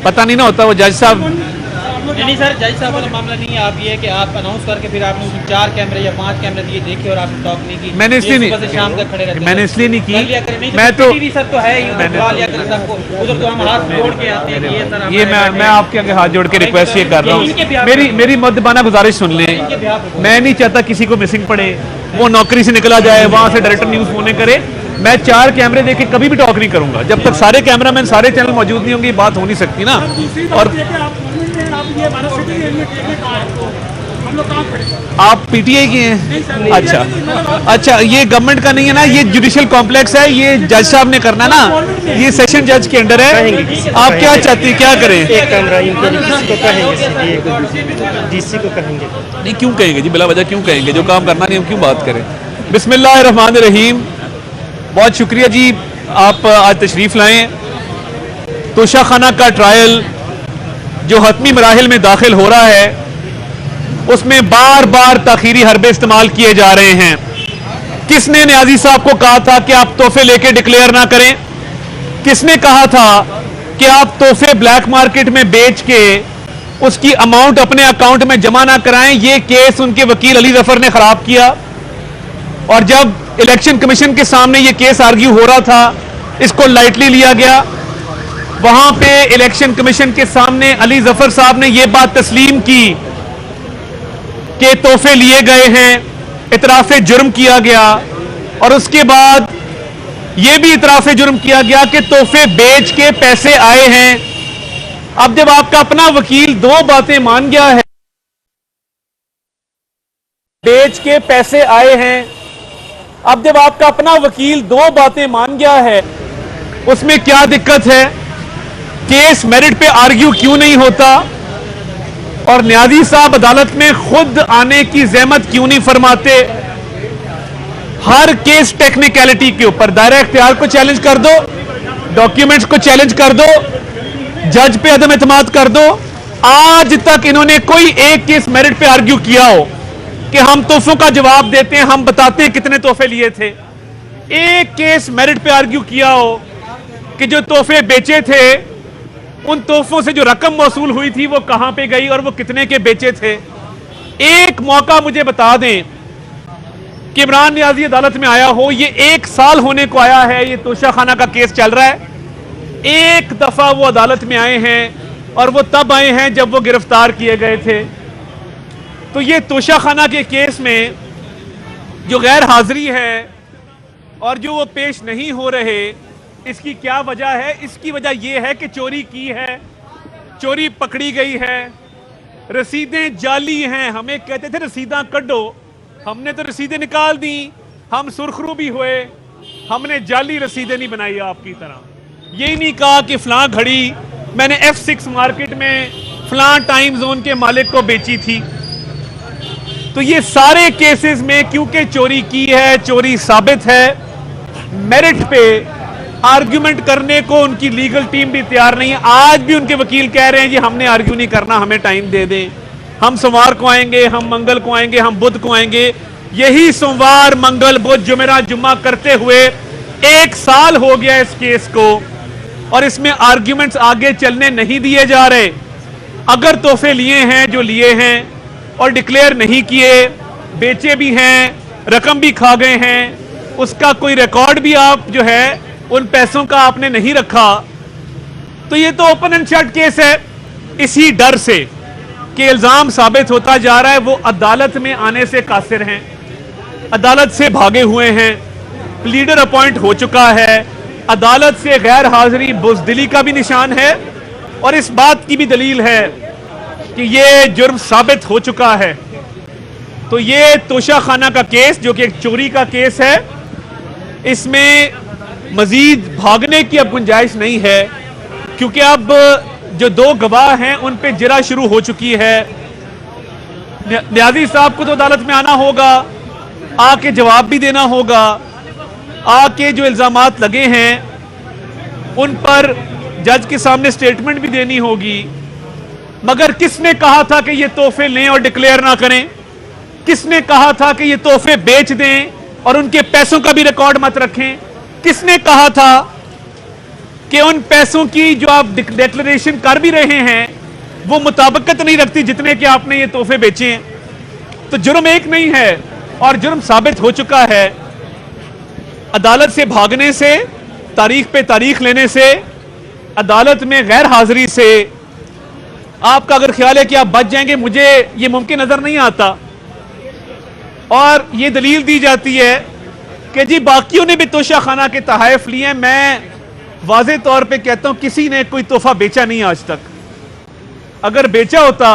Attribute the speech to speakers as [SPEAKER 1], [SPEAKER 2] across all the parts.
[SPEAKER 1] पता नहीं ना होता वो जज साहब।
[SPEAKER 2] नहीं सर, जज साहब वाला मामला नहीं है। आप ये कि आप अनाउंस करके फिर आपने उसमें 4 कैमरे या 5 कैमरे दिए देखे और आपने टॉक नहीं की।
[SPEAKER 1] मैंने इसलिए नहीं,
[SPEAKER 2] शाम तक खड़े रहते,
[SPEAKER 1] मैंने इसलिए नहीं की। मैं तो
[SPEAKER 2] सर तो है ही उधर तो हम हाथ जोड़ के आते हैं कि ये सर
[SPEAKER 1] ये मैं आपके आगे हाथ जोड़ के रिक्वेस्ट ये कर रहा हूँ, मेरी मुद्दबाना गुजारिश सुन लें। मैं नहीं चाहता किसी को मिसिंग पड़े, वो नौकरी से निकला जाए, वहां से डायरेक्टर न्यूज फोन करे। मैं 4 कैमरे देके कभी भी टॉक नहीं करूंगा जब तक सारे कैमरामैन सारे चैनल मौजूद नहीं होंगे, बात हो नहीं सकती ना। और आप पीटीआई के हैं? अच्छा, ये गवर्नमेंट का नहीं है ना, ये जुडिशियल कॉम्प्लेक्स है, ये जज साहब ने करना ना, ये सेशन जज के अंडर है। आप क्या चाहती हैं, क्या करें?
[SPEAKER 3] एक कैमरा इनके लिए किसी को कहेंगे, डीसी को कहेंगे।
[SPEAKER 1] नहीं, क्यों कहेंगे जी, बिला वजह क्यों कहेंगे? जो काम करना नहीं हम क्यों बात करें? बिस्मिल्लाहिर्रहमानिर्रहीम। बहुत शुक्रिया जी, आप आज तशरीफ लाएं। तोशाखाना का ट्रायल जो हतमी मराहिल में दाखिल हो रहा है, उसमें बार बार ताखीरी हरबे इस्तेमाल किए जा रहे हैं। किसने न्याजी साहब को कहा था कि आप तोहफे लेके डिक्लेयर ना करें? किसने कहा था कि आप तोहफे ब्लैक मार्केट में बेच के उसकी अमाउंट अपने अकाउंट में जमा ना कराएं? ये केस उनके वकील अली जफर ने खराब किया। और जब इलेक्शन कमीशन के सामने ये केस आर्ग्यू हो रहा था, इसको लाइटली लिया गया। वहां पे इलेक्शन कमीशन के सामने अली जफर साहब ने यह बात तस्लीम की कि तोहफे लिए गए हैं, इतराफे जुर्म किया गया। और उसके बाद यह भी इतराफे जुर्म किया गया कि तोहफे बेच के पैसे आए हैं। अब जब आपका अपना वकील 2 बातें मान गया है, बेच के पैसे आए हैं, अब जब आपका अपना वकील 2 बातें मान गया है, उसमें क्या दिक्कत है? केस मेरिट पे आर्ग्यू क्यों नहीं होता? और न्याजी साहब अदालत में खुद आने की जहमत क्यों नहीं फरमाते? हर केस टेक्निकलिटी के ऊपर दायरा इख्तियार को चैलेंज कर दो, डॉक्यूमेंट्स को चैलेंज कर दो, जज पे अदम एतमाद कर दो। आज तक इन्होंने कोई एक केस मेरिट पे आर्ग्यू किया हो कि हम तोहफों का जवाब देते हैं, हम बताते हैं कितने तोहफे लिए थे? एक केस मेरिट पे आर्ग्यू किया हो कि जो तोहफे बेचे थे, उन तोहफों से जो रकम मौसूल हुई थी वो कहां पे गई और वो कितने के बेचे थे? एक मौका मुझे बता दें कि इमरान नियाजी अदालत में आया हो। ये 1 साल होने को आया है, ये तोशाखाना का केस चल रहा है। एक दफा वो अदालत में आए हैं और वो तब आए हैं जब वो गिरफ्तार किए गए थे। तो ये तोशाखाना के केस में जो गैर हाजिरी है और जो वो पेश नहीं हो रहे, इसकी क्या वजह है? इसकी वजह यह है कि चोरी की है, चोरी पकड़ी गई है, रसीदें जाली हैं। हमें कहते थे रसीदें कड्डो, हमने तो रसीदें निकाल दी, हम सुरखरू भी हुए, हमने जाली रसीदें नहीं बनाई आपकी तरह। यही नहीं कहा कि फलां घड़ी मैंने F6 मार्केट में फलां टाइम जोन के मालिक को बेची थी। तो ये सारे केसेस में क्योंकि चोरी की है, चोरी साबित है, मेरिट पे आर्ग्यूमेंट करने को उनकी लीगल टीम भी तैयार नहीं है। आज भी उनके वकील कह रहे हैं जी हमने आर्ग्यू नहीं करना, हमें टाइम दे दें, हम सोमवार को आएंगे, हम मंगल को आएंगे, हम बुध को आएंगे। यही सोमवार, मंगल, बुध, जुमेरा, जुम्मा करते हुए 1 साल हो गया इस केस को और इसमें आर्ग्यूमेंट्स आगे चलने नहीं दिए जा रहे। अगर तोहफे लिए हैं जो लिए हैं और डिक्लेयर नहीं किए, बेचे भी हैं, रकम भी खा गए हैं, उसका कोई रिकॉर्ड भी आप जो है उन पैसों का आपने नहीं रखा, तो ये तो ओपन एंड शट केस है। इसी डर से कि इल्जाम साबित होता जा रहा है वो अदालत में आने से कासिर हैं, अदालत से भागे हुए हैं, प्लीडर अपॉइंट हो चुका है, अदालत से गैर हाजिरी बुज़दिली का भी निशान है और इस बात की भी दलील है कि ये जुर्म साबित हो चुका है। तो ये तोशाखाना का केस जो कि एक चोरी का केस है, इसमें मजीद भागने की अब गुंजाइश नहीं है क्योंकि अब जो 2 गवाह हैं उन पे जिरा शुरू हो चुकी है। न्याजी साहब को तो अदालत में आना होगा, आके जवाब भी देना होगा, आके जो इल्जामात लगे हैं उन पर जज के सामने स्टेटमेंट भी देनी होगी। मगर किसने कहा था कि ये तोहफे लें और डिक्लेयर ना करें? किसने कहा था कि ये तोहफे बेच दें और उनके पैसों का भी रिकॉर्ड मत रखें। किसने कहा था कि उन पैसों की जो आप डिक्लेरेशन कर भी रहे हैं वो मुताबिकत नहीं रखती जितने कि आपने ये तोहफे बेचे हैं? तो जुर्म एक नहीं है और जुर्म साबित हो चुका है। अदालत से भागने से, तारीख पे तारीख लेने से, अदालत में गैर हाजिरी से आपका अगर ख्याल है कि आप बच जाएंगे, मुझे ये मुमकिन नजर नहीं आता। और ये दलील दी जाती है कि जी बाकियों ने भी तोशाखाना के तहाइफ लिए। मैं वाज़े तौर पे कहता हूं किसी ने कोई तोहफा बेचा नहीं आज तक। अगर बेचा होता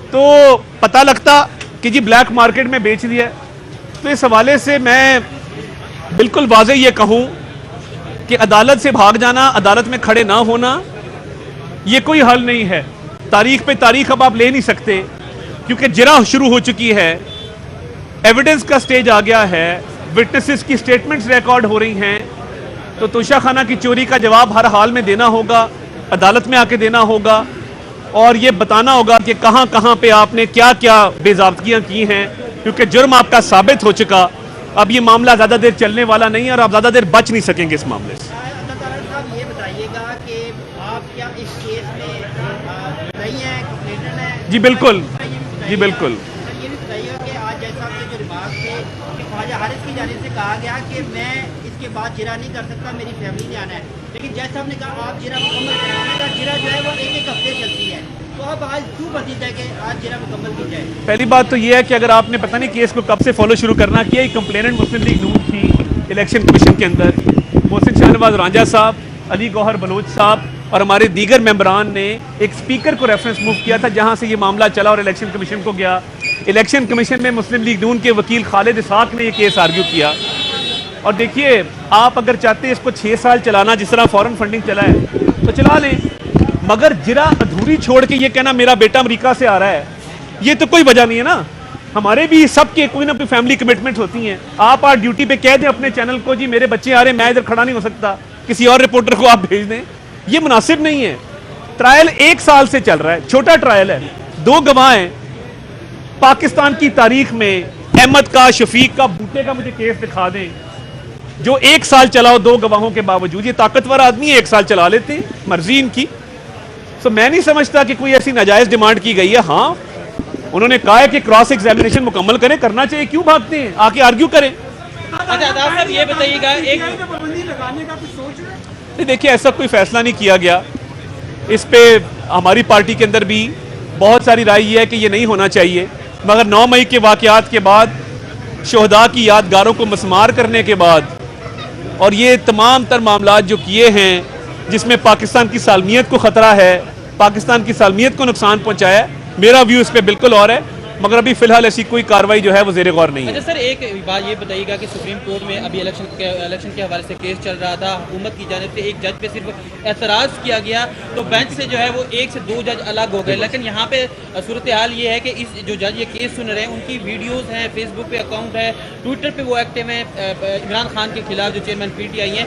[SPEAKER 1] तो पता लगता कि जी ब्लैक मार्केट में बेच दिया। तो इस हवाले से मैं बिल्कुल वाज़े ये कहूं कि अदालत से भाग जाना, अदालत में खड़े ना होना, ये कोई हल नहीं है। तारीख पे तारीख अब आप ले नहीं सकते क्योंकि जिरा शुरू हो चुकी है, एविडेंस का स्टेज आ गया है, विटनेसेस की स्टेटमेंट्स रिकॉर्ड हो रही हैं। तो तोशाखाना की चोरी का जवाब हर हाल में देना होगा, अदालत में आके देना होगा और ये बताना होगा कि कहां कहां पे आपने क्या क्या बेज़ाब्तियां की हैं, क्योंकि जुर्म आपका साबित हो चुका। अब ये मामला ज़्यादा देर चलने वाला नहीं है और आप ज़्यादा देर बच नहीं सकेंगे इस मामले से।
[SPEAKER 4] साहब ये बताइएगा कि आप क्या इस केस में नहीं है, कंप्लेनेंट है?
[SPEAKER 1] जी बिल्कुल, जी बिल्कुल।
[SPEAKER 4] सर ये भी बताइएगा कि आज जज साहब के जो रिमार्क थे कि ख्वाजा हारिस की जानिब से कहा गया कि मैं इसके बाद जिरा नहीं कर सकता, मेरी फैमिली ने आना है, लेकिन जज साहब ने कहा आप जिरा मुकम्मल करें। जिरा जो है वो एक हफ्ते चलती है, तो अब आज क्यों बदीत है कि आज जिरा मुकम्मल की जाए?
[SPEAKER 1] पहली बात तो ये है कि अगर आपने पता नहीं केस को कब से फॉलो शुरू करना किया, कंप्लेनेंट मुस्लिम लीग नून थी इलेक्शन कमीशन के अंदर। मोहसिन शाहनवाज रांझा साहब, अली गौहर बलोच साहब और हमारे दीगर मेंबरान ने एक स्पीकर को रेफरेंस मूव किया था जहां से ये मामला चला और इलेक्शन कमीशन को गया। इलेक्शन कमीशन में मुस्लिम लीग नून के वकील खालिद इसहाक ने ये केस आर्ग्यू किया। और देखिए, आप अगर चाहते हैं इसको 6 साल चलाना जिस तरह फॉरेन फंडिंग चला है तो चला लें, मगर जिरा अधूरी छोड़ के ये कहना मेरा बेटा अमेरिका से आ रहा है, ये तो कोई वजह नहीं है ना। हमारे भी सबके कोई ना कोई फैमिली कमिटमेंट होती हैं। आप आज ड्यूटी पे कह दें अपने चैनल को जी मेरे बच्चे आ रहे हैं, मैं इधर खड़ा नहीं हो सकता, किसी और रिपोर्टर को आप भेज दें, ये मुनासिब नहीं है। ट्रायल 1 साल से चल रहा है, छोटा ट्रायल है, 2 गवाह हैं। पाकिस्तान की तारीख में अहमद का, शफीक का, बूटे का मुझे केस दिखा दें जो 1 साल चलाओ 2 गवाहों के बावजूद। ये ताकतवर आदमी 1 साल चला लेते हैं, मर्जी इनकी। तो मैं नहीं समझता कि कोई ऐसी नाजायज डिमांड की गई है। हाँ, उन्होंने कहा है कि क्रॉस एग्जामिनेशन मुकम्मल करें, करना चाहिए, क्यों भागते हैं, आके आर्ग्यू करें।
[SPEAKER 2] अच्छा साहब ये बताइएगा, एक
[SPEAKER 1] नहीं देखिए, ऐसा कोई फैसला नहीं किया गया। इस पे हमारी पार्टी के अंदर भी बहुत सारी राय ये है कि ये नहीं होना चाहिए, मगर 9 मई के वाकयात के बाद, शोहदा की यादगारों को मसमार करने के बाद और ये तमाम तर मामला जो किए हैं जिसमें पाकिस्तान की सालमियत को ख़तरा है, पाकिस्तान की सालमियत को नुकसान पहुंचाया है, मेरा व्यू इस पर बिल्कुल और है, मगर अभी फिलहाल ऐसी कोई कार्रवाई जो है वो ज़ेरे गौर नहीं है।
[SPEAKER 2] अच्छा सर, एक बात ये बताइएगा कि सुप्रीम कोर्ट में अभी इलेक्शन के हवाले से केस चल रहा था, हुकूमत की जानिब से एक जज पे सिर्फ एतराज़ किया गया तो बेंच से जो है वो 1 से 2 जज अलग हो गए। लेकिन यहाँ पे सूरत हाल ये है कि इस जो जज ये केस सुन रहे हैं उनकी वीडियोज़ हैं, फेसबुक पे अकाउंट है, ट्विटर पर वो एक्टिव हैं। इमरान खान के खिलाफ जो चेयरमैन PTI हैं,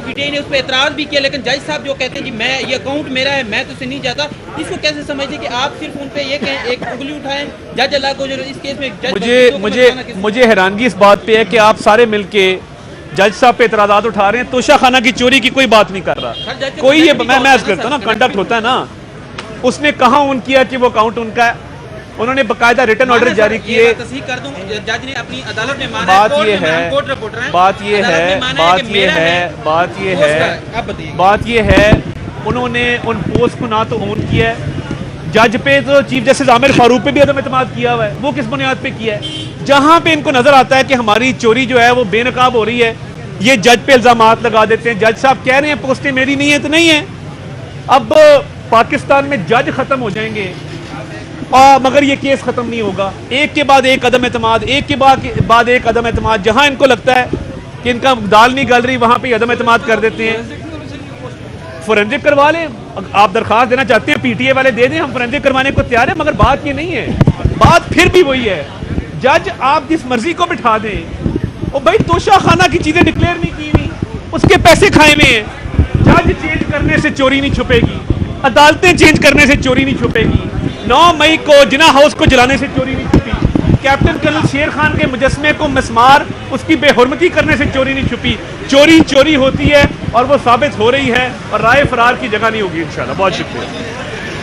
[SPEAKER 2] PTI ने उस पर एतराज़ भी किया, लेकिन जज साहब जो कहते हैं जी मैं ये अकाउंट मेरा है, मैं तो इसे नहीं जाता, इसको कैसे समझते कि आप सिर्फ उन पर ये कहें, एक उंगली उठाएं, जज अलग हो, जो इस केस में जज
[SPEAKER 1] मुझे हैरानगी इस बात पे है कि आप सारे मिलके जज साहब पे इतराज़ात उठा रहे हैं। तोशाखाना की चोरी की कोई बात नहीं कर रहा कोई, ये मैं अर्ज करता हूं ना, कंडक्ट होता है ना, उसने कहा ऑन किया कि वो अकाउंट उनका है, उन्होंने बकायदा रिटर्न ऑर्डर जारी किए।
[SPEAKER 2] तस्दीक कर दूं, जज ने अपनी अदालत में माना,
[SPEAKER 1] बात ये है, बात ये है, उन्होंने उन पोस्ट को ना तो ऑन किया है, जज पे तो चीफ जस्टिस आमिर फारूक पे भी अदम एतमाद किया हुआ है, वो किस बुनियाद पे किया है? जहां पे इनको नजर आता है कि हमारी चोरी जो है वो बेनकाब हो रही है, ये जज पे इल्जामात लगा देते हैं। जज साहब कह रहे हैं पोस्टें मेरी नहीं है तो नहीं है। अब पाकिस्तान में जज खत्म हो जाएंगे मगर ये केस खत्म नहीं होगा। एक के बाद एक अदम एतमाद, एक के बाद एक अदम एतमाद। जहां इनको लगता है कि इनका दाल नहीं गल रही, वहां पे अदम एतमाद कर देते हैं। फोरेंसिक करवा लें, आप दरखास्त देना चाहते हैं PTA वाले दे दें, हम फोरेंसिक करवाने को तैयार है, मगर बात ये नहीं है। बात फिर भी वही है, जज आप जिस मर्जी को बिठा दें, और भाई तोशाखाना की चीजें डिक्लेयर नहीं की हुई, उसके पैसे खाए हुए हैं। जज चेंज करने से चोरी नहीं छुपेगी, अदालतें चेंज करने से चोरी नहीं छुपेगी, 9 मई को जिना हाउस को जलाने से चोरी नहीं छुपी, कैप्टन कर्नल शेर खान के मुजस्मे को मिसमार उसकी बेहुरमती करने से चोरी नहीं छुपी। चोरी चोरी होती है और वो साबित हो रही है, और राय फरार की जगह नहीं होगी इंशाल्लाह। बहुत शुक्रिया।